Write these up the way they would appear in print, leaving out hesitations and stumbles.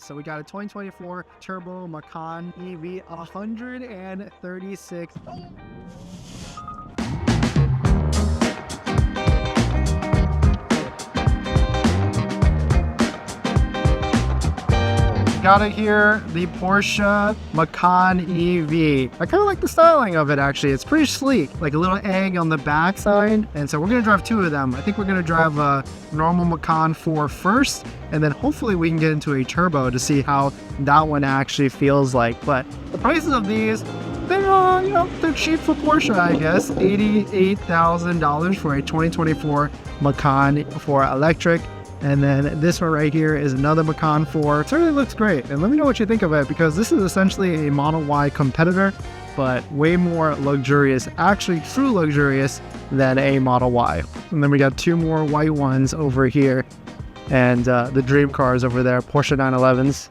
So we got a 2024 Turbo Macan EV 136. Got it here, the Porsche Macan EV. I kind of like the styling of it actually. It's pretty sleek, like a little egg on the back side. And so we're gonna drive two of them. I think we're gonna drive a normal Macan 4 first, and then hopefully we can get into a turbo to see how that one actually feels like. But the prices of these, they're cheap for Porsche, I guess. $88,000 for a 2024 Macan 4 electric. And then this one right here is another Macan 4. It certainly looks great. And let me know what you think of it, because this is essentially a Model Y competitor, but way more luxurious, actually true luxurious, than a Model Y. And then we got two more white ones over here, and the dream cars over there, Porsche 911s.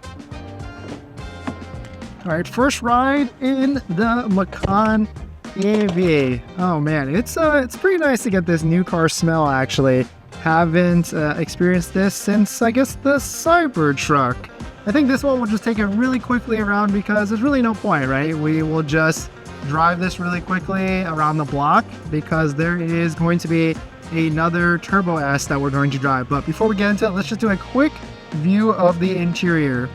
All right, first ride in the Macan EV. Oh man, it's pretty nice to get this new car smell actually. Haven't experienced this since, I guess, the Cybertruck. I think this one will just take it really quickly around because there's really no point, right? We will just drive this really quickly around the block because there is going to be another Turbo S that we're going to drive. But before we get into it, let's just do a quick view of the interior.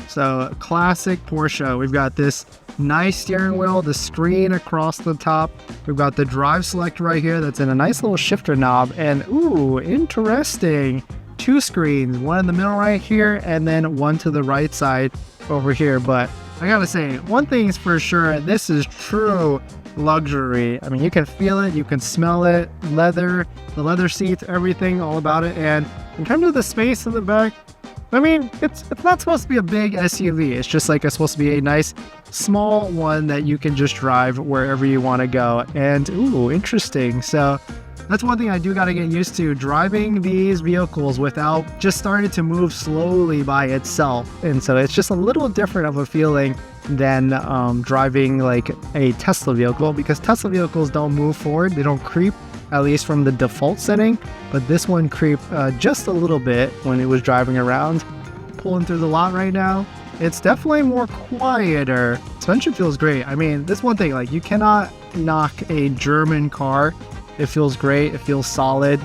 So, classic Porsche. We've got this nice steering wheel, the screen across the top. We've got the drive select right here that's in a nice little shifter knob. And ooh, interesting. Two screens, one in the middle right here, and then one to the right side over here. But I gotta say, one thing's for sure, this is true luxury. I mean, you can feel it, you can smell it, leather, the leather seats, everything, all about it. And in terms of the space in the back, I mean, it's not supposed to be a big SUV. It's just like it's supposed to be a nice small one that you can just drive wherever you want to go. And ooh, interesting. So that's one thing I do got to get used to, driving these vehicles without just starting to move slowly by itself. And so it's just a little different of a feeling than driving like a Tesla vehicle, because Tesla vehicles don't move forward. They don't creep, at least from the default setting, but this one creeped just a little bit when it was driving around. Pulling through the lot right now, it's definitely more quieter. Suspension feels great. I mean, this one thing, like, you cannot knock a German car. It feels great, it feels solid.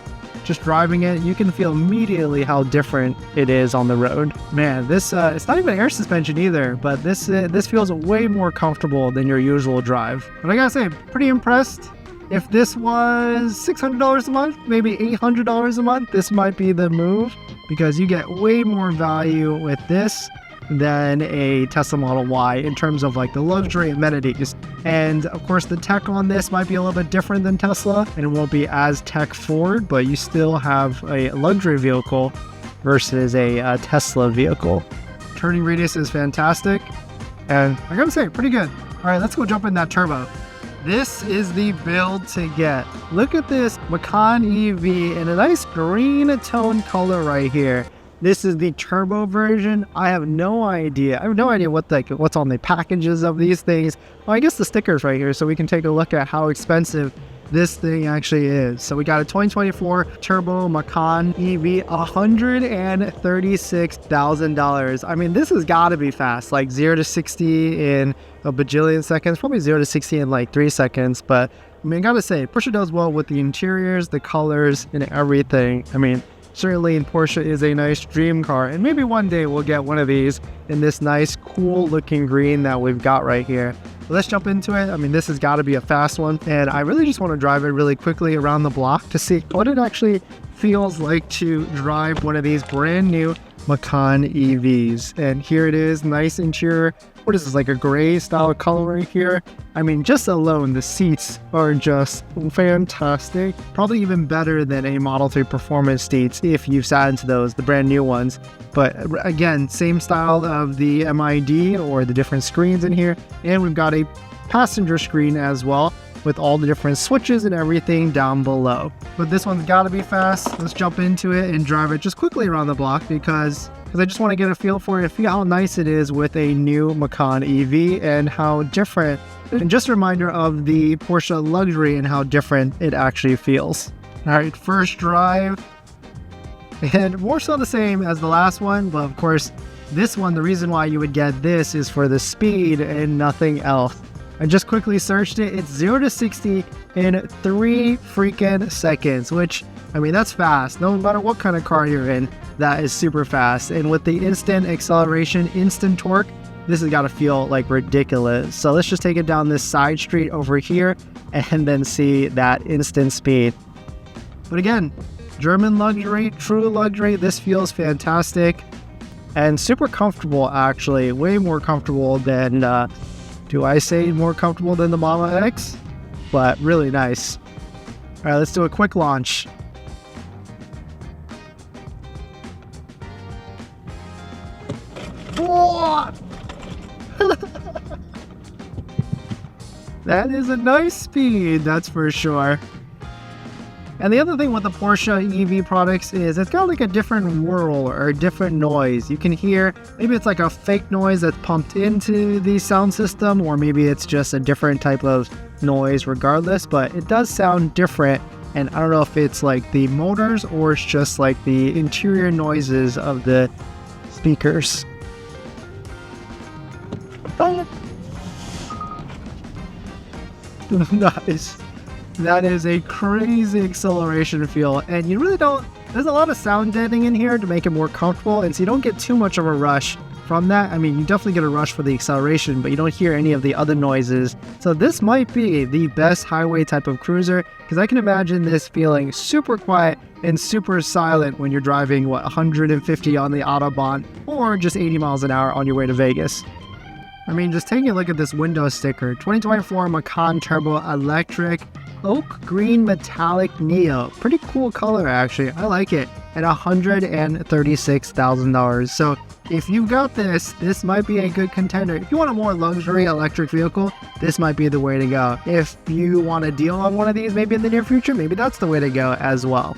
Just driving it, you can feel immediately how different it is on the road. Man, this it's not even air suspension either, but this feels way more comfortable than your usual drive. But I gotta say, pretty impressed. If this was $600 a month, maybe $800 a month, this might be the move, because you get way more value with this than a Tesla Model Y in terms of like the luxury amenities. And of course, the tech on this might be a little bit different than Tesla, and it won't be as tech forward, but you still have a luxury vehicle versus a Tesla vehicle. Turning radius is fantastic, and I gotta say, pretty good. All right, let's go jump in that turbo. This is the build to get. Look at this Macan EV in a nice green tone color right here. This is the turbo version. I have no idea. What's on the packages of these things. Well, I guess the stickers right here, so we can take a look at how expensive this thing actually is. So we got a 2024 Turbo Macan EV, $136,000. I mean, this has got to be fast, like 0 to 60 in a bajillion seconds, probably 0 to 60 in like 3 seconds. But I mean, I gotta say, Porsche does well with the interiors, the colors, and everything. I mean, certainly Porsche is a nice dream car, and maybe one day we'll get one of these in this nice, cool looking green that we've got right here. Let's jump into it. I mean, this has got to be a fast one, and I really just want to drive it really quickly around the block to see what it actually feels like to drive one of these brand new Macan EVs. And here it is, nice interior. What is this, like a gray style color right here? I mean, just alone, the seats are just fantastic. Probably even better than a Model 3 Performance seats if you've sat into those, the brand new ones. But again, same style of the MID or the different screens in here. And we've got a passenger screen as well, with all the different switches and everything down below. But this one's got to be fast. Let's jump into it and drive it just quickly around the block, because I just want to get a feel for it, feel how nice it is with a new Macan EV and how different, and just a reminder of the Porsche luxury and how different it actually feels. All right, first drive, and more so the same as the last one, but of course, This one, the reason why you would get this is for the speed and nothing else. I just quickly searched it. It's 0 to 60 in 3 freaking seconds, which, I mean, that's fast. No matter what kind of car you're in, that is super fast. And with the instant acceleration, instant torque, this has got to feel like ridiculous. So let's just take it down this side street over here and then see that instant speed. But again, German luxury, true luxury. This feels fantastic and super comfortable, actually. Way more comfortable than, do I say more comfortable than the Mama X? But really nice. All right, let's do a quick launch. Whoa! That is a nice speed, that's for sure. And the other thing with the Porsche EV products is it's got like a different whirl or a different noise. You can hear, maybe it's like a fake noise that's pumped into the sound system, or maybe it's just a different type of noise regardless, but it does sound different. And I don't know if it's like the motors or it's just like the interior noises of the speakers. Nice. That is a crazy acceleration feel, and you really don't, there's a lot of sound deadening in here to make it more comfortable, and so you don't get too much of a rush from that. I mean, you definitely get a rush for the acceleration, but you don't hear any of the other noises. So this might be the best highway type of cruiser, because I can imagine this feeling super quiet and super silent when you're driving, 150 on the Autobahn, or just 80 miles an hour on your way to Vegas. I mean, just taking a look at this window sticker, 2024 Macan Turbo Electric, Oak Green Metallic Neo. Pretty cool color, actually. I like it. At $136,000. So if you've got this, this might be a good contender. If you want a more luxury electric vehicle, this might be the way to go. If you want a deal on one of these maybe in the near future, maybe that's the way to go as well.